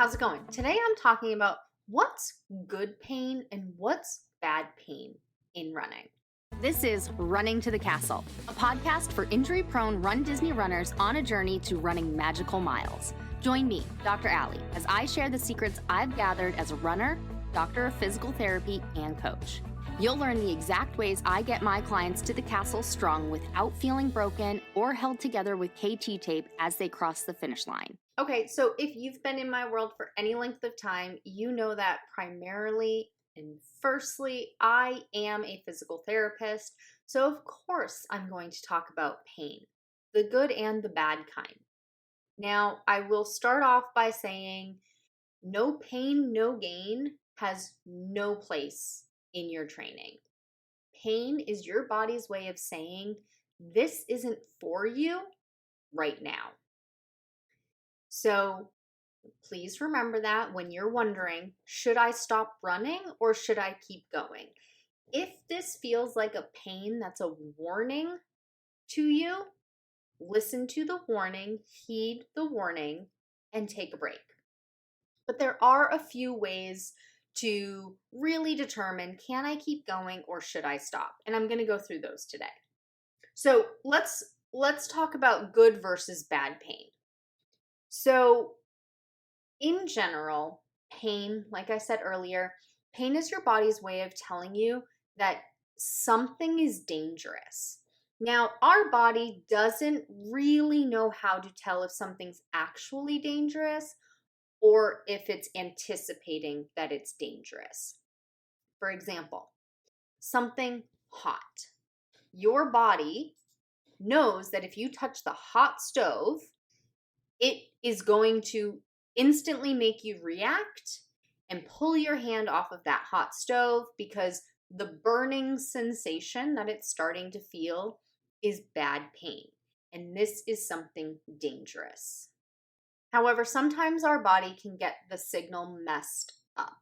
how's it going? Today I'm talking about what's good pain and what's bad pain in running. This is Running to the Castle, a podcast for injury-prone Run Disney runners on a journey to running magical miles. Join me, Dr. Allie, as I share the secrets I've gathered as a runner, doctor of physical therapy, and coach. You'll learn the exact ways I get my clients to the castle strong without feeling broken or held together with KT tape as they cross the finish line. Okay, so if you've been in my world for any length of time, you know that primarily and firstly, I am a physical therapist. So of course I'm going to talk about pain, the good and the bad kind. Now, I will start off by saying no pain, no gain has no place in your training. Pain is your body's way of saying this isn't for you right now. So please remember that when you're wondering, should I stop running or should I keep going? If this feels like a pain that's a warning to you, listen to the warning, heed the warning, and take a break. But there are a few ways to really determine, can I keep going or should I stop? And I'm going to go through those today. So let's talk about good versus bad pain. So in general, pain, like I said earlier, pain is your body's way of telling you that something is dangerous. Now, our body doesn't really know how to tell if something's actually dangerous or if it's anticipating that it's dangerous. For example, something hot. Your body knows that if you touch the hot stove, it is going to instantly make you react and pull your hand off of that hot stove because the burning sensation that it's starting to feel is bad pain. And this is something dangerous. However, sometimes our body can get the signal messed up.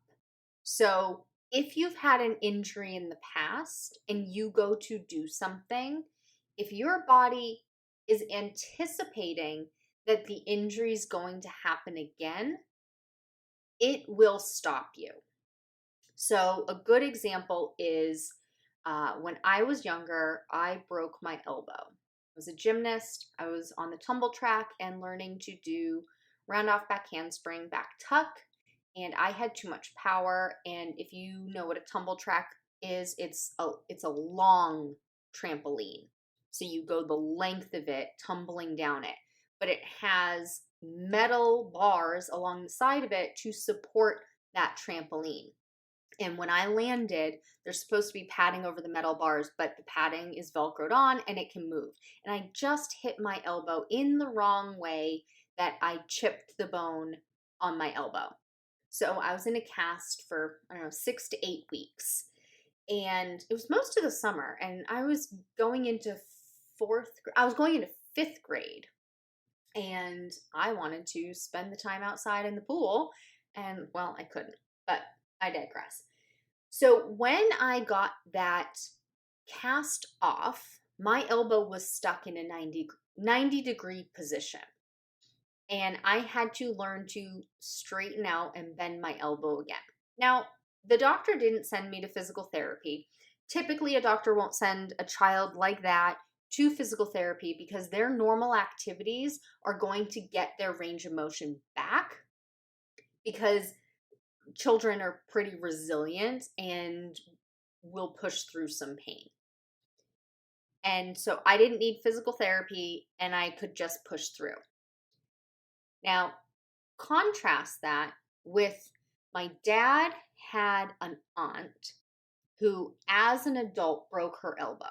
So if you've had an injury in the past and you go to do something, if your body is anticipating that the injury is going to happen again, it will stop you. So a good example is when I was younger, I broke my elbow. I was a gymnast. I was on the tumble track and learning to do round off back handspring, back tuck, and I had too much power. And if you know what a tumble track is, it's a long trampoline. So you go the length of it, tumbling down it. But it has metal bars along the side of it to support that trampoline. And when I landed, there's supposed to be padding over the metal bars, but the padding is Velcroed on and it can move. And I just hit my elbow in the wrong way that I chipped the bone on my elbow. So I was in a cast for, 6 to 8 weeks. And it was most of the summer. And I was going into fifth grade. And I wanted to spend the time outside in the pool. And, well, I couldn't. But I digress. So when I got that cast off, my elbow was stuck in a 90-degree position. And I had to learn to straighten out and bend my elbow again. Now, the doctor didn't send me to physical therapy. Typically, a doctor won't send a child like that to physical therapy because their normal activities are going to get their range of motion back because children are pretty resilient and will push through some pain. And so I didn't need physical therapy and I could just push through. Now, contrast that with my dad had an aunt who, as an adult, broke her elbow.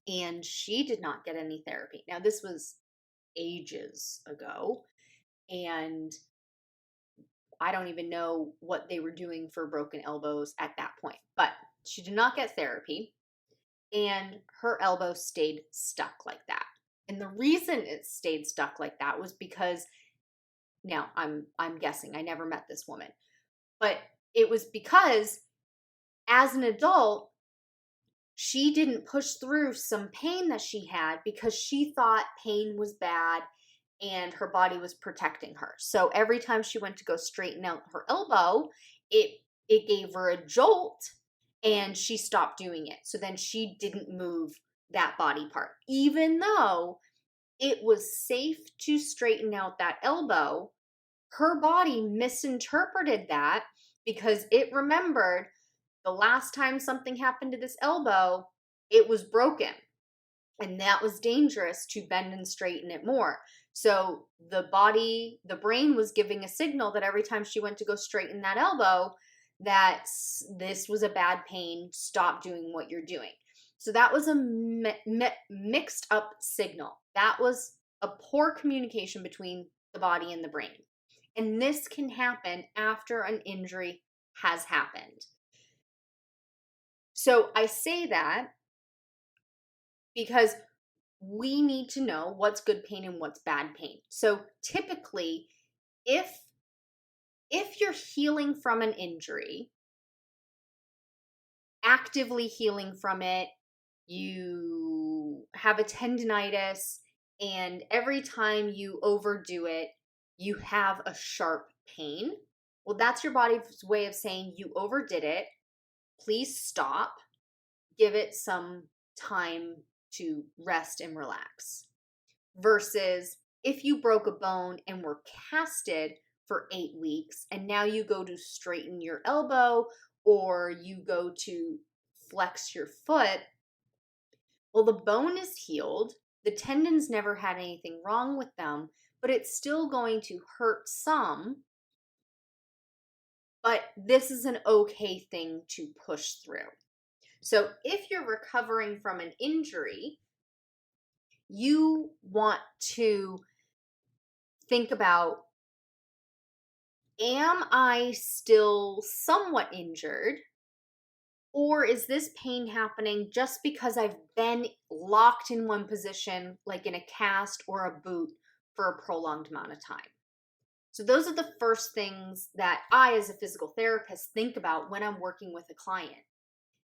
And she did not get any therapy. Now, this was ages ago. And I don't even know what they were doing for broken elbows at that point. But she did not get therapy. And her elbow stayed stuck like that. And the reason it stayed stuck like that was because, now I'm guessing, I never met this woman, but it was because as an adult, she didn't push through some pain that she had because she thought pain was bad and her body was protecting her. So every time she went to go straighten out her elbow, it gave her a jolt and she stopped doing it. So then she didn't move that body part, even though it was safe to straighten out that elbow. Her body misinterpreted that because it remembered the last time something happened to this elbow, it was broken. And that was dangerous to bend and straighten it more. So the brain was giving a signal that every time she went to go straighten that elbow, that this was a bad pain, stop doing what you're doing. So that was a mixed up signal. That was a poor communication between the body and the brain. And this can happen after an injury has happened. So I say that because we need to know what's good pain and what's bad pain. So typically, if you're healing from an injury, actively healing from it, you have a tendinitis, and every time you overdo it, you have a sharp pain. Well, that's your body's way of saying you overdid it. Please stop. Give it some time to rest and relax. Versus if you broke a bone and were casted for 8 weeks and now you go to straighten your elbow or you go to flex your foot, well, the bone is healed. The tendons never had anything wrong with them, but it's still going to hurt some. But this is an okay thing to push through. So if you're recovering from an injury, you want to think about, am I still somewhat injured? Or is this pain happening just because I've been locked in one position, like in a cast or a boot, for a prolonged amount of time? So those are the first things that I, as a physical therapist, think about when I'm working with a client.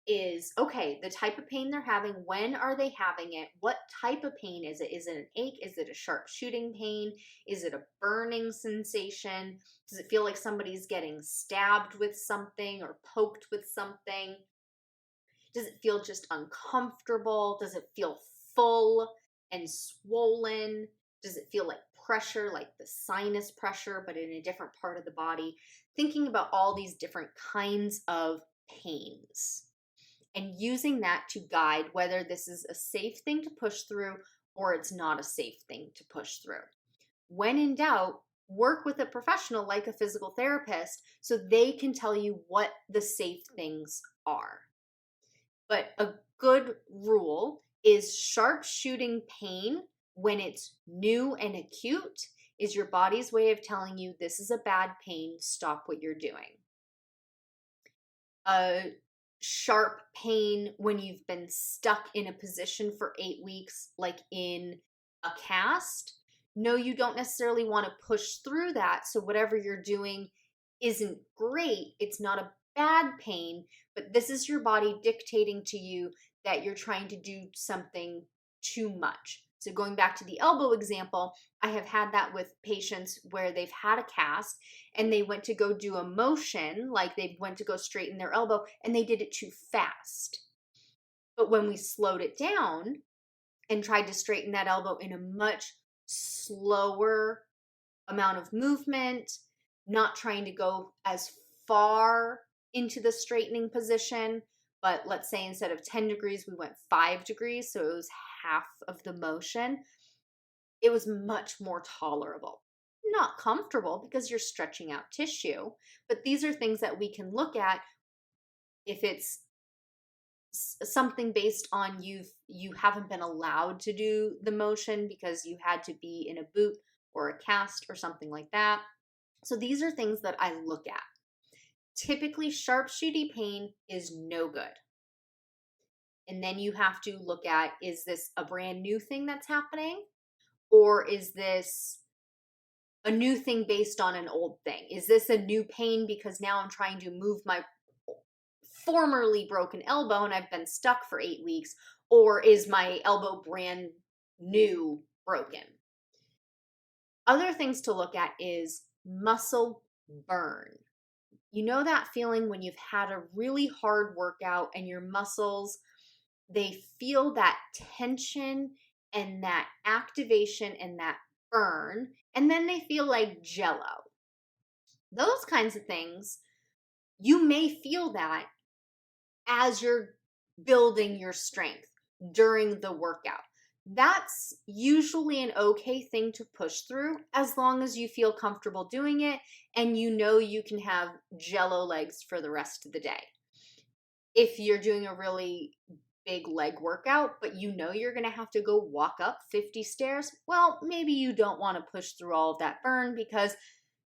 Is, okay, the type of pain they're having, when are they having it, what type of pain is it? Is it an ache? Is it a sharp shooting pain? Is it a burning sensation? Does it feel like somebody's getting stabbed with something or poked with something? Does it feel just uncomfortable? Does it feel full and swollen? Does it feel like pressure, like the sinus pressure, but in a different part of the body? Thinking about all these different kinds of pains and using that to guide whether this is a safe thing to push through or it's not a safe thing to push through. When in doubt, work with a professional like a physical therapist so they can tell you what the safe things are. But a good rule is sharp shooting pain when it's new and acute is your body's way of telling you this is a bad pain, stop what you're doing. Sharp pain when you've been stuck in a position for 8 weeks, like in a cast. No, you don't necessarily want to push through that. So whatever you're doing isn't great. It's not a bad pain, but this is your body dictating to you that you're trying to do something too much. So going back to the elbow example, I have had that with patients where they've had a cast and they went to go do a motion, like they went to go straighten their elbow and they did it too fast. But when we slowed it down and tried to straighten that elbow in a much slower amount of movement, not trying to go as far into the straightening position, but let's say instead of 10 degrees, we went 5 degrees, so it was half of the motion. It was much more tolerable. Not comfortable because you're stretching out tissue, but these are things that we can look at if it's something based on you haven't been allowed to do the motion because you had to be in a boot or a cast or something like that. So these are things that I look at. Typically, sharp shooting pain is no good. And then you have to look at, is this a brand new thing that's happening? Or is this a new thing based on an old thing? Is this a new pain because now I'm trying to move my formerly broken elbow and I've been stuck for 8 weeks? Or is my elbow brand new broken? Other things to look at is muscle burn. You know that feeling when you've had a really hard workout and your muscles, they feel that tension and that activation and that burn, and then they feel like jello. Those kinds of things, you may feel that as you're building your strength during the workout. That's usually an okay thing to push through as long as you feel comfortable doing it and you know you can have jello legs for the rest of the day. If you're doing a really big leg workout, but you know you're going to have to go walk up 50 stairs, well, maybe you don't want to push through all of that burn because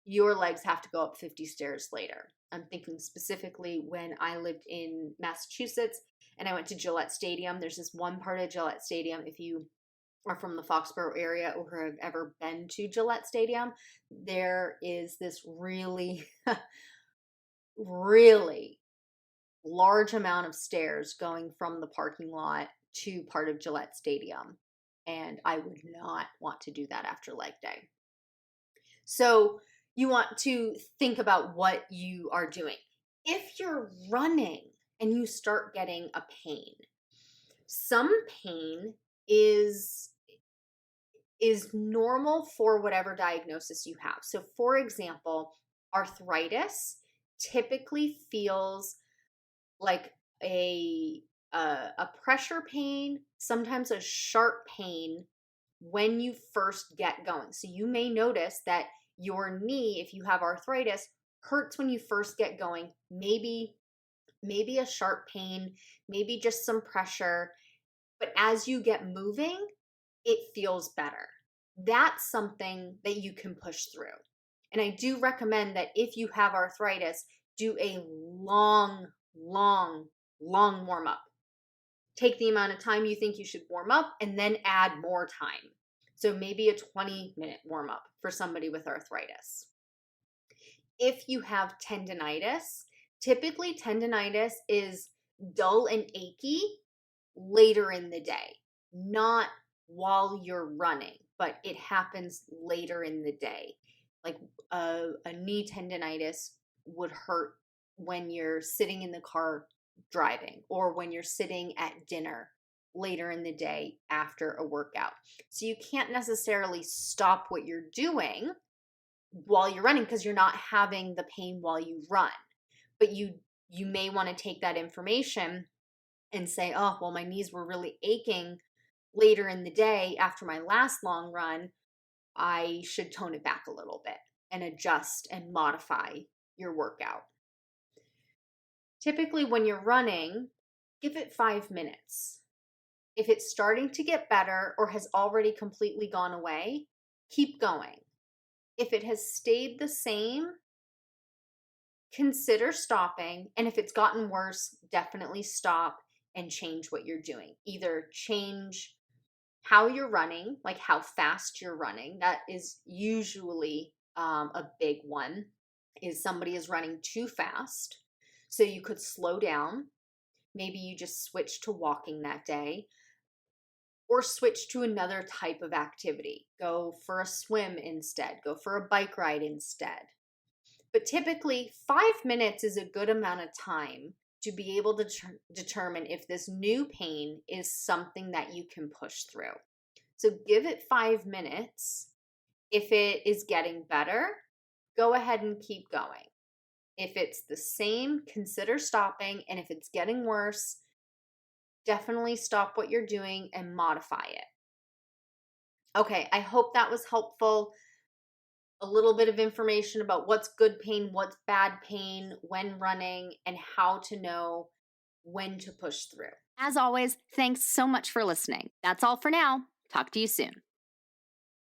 your legs have to go up 50 stairs later. I'm thinking specifically when I lived in Massachusetts and I went to Gillette Stadium. There's this one part of Gillette Stadium, if you are from the Foxborough area or have ever been to Gillette Stadium, there is this really, really large amount of stairs going from the parking lot to part of Gillette Stadium. And I would not want to do that after leg day. So you want to think about what you are doing. If you're running and you start getting a pain, some pain is normal for whatever diagnosis you have. So for example, arthritis typically feels like a pressure pain, sometimes a sharp pain when you first get going. So you may notice that your knee, if you have arthritis, hurts when you first get going. Maybe a sharp pain, maybe just some pressure. But as you get moving, it feels better. That's something that you can push through. And I do recommend that if you have arthritis, do a long warm up. Take the amount of time you think you should warm up and then add more time. So maybe a 20-minute warm up for somebody with arthritis. If you have tendinitis, typically tendinitis is dull and achy later in the day, not while you're running, but it happens later in the day. Like a knee tendinitis would hurt when you're sitting in the car driving or when you're sitting at dinner later in the day after a workout. So you can't necessarily stop what you're doing while you're running because you're not having the pain while you run. But you may want to take that information and say, oh, well, my knees were really aching later in the day after my last long run. I should tone it back a little bit and adjust and modify your workout. Typically, when you're running, give it 5 minutes. If it's starting to get better or has already completely gone away, keep going. If it has stayed the same, consider stopping. And if it's gotten worse, definitely stop and change what you're doing. Either change how you're running, like how fast you're running. That is usually a big one, is somebody is running too fast. So you could slow down. Maybe you just switch to walking that day or switch to another type of activity. Go for a swim instead. Go for a bike ride instead. But typically 5 minutes is a good amount of time to be able to determine if this new pain is something that you can push through. So give it 5 minutes. If it is getting better, go ahead and keep going. If it's the same, consider stopping. And if it's getting worse, definitely stop what you're doing and modify it. Okay, I hope that was helpful. A little bit of information about what's good pain, what's bad pain when running, and how to know when to push through. As always, thanks so much for listening. That's all for now. Talk to you soon.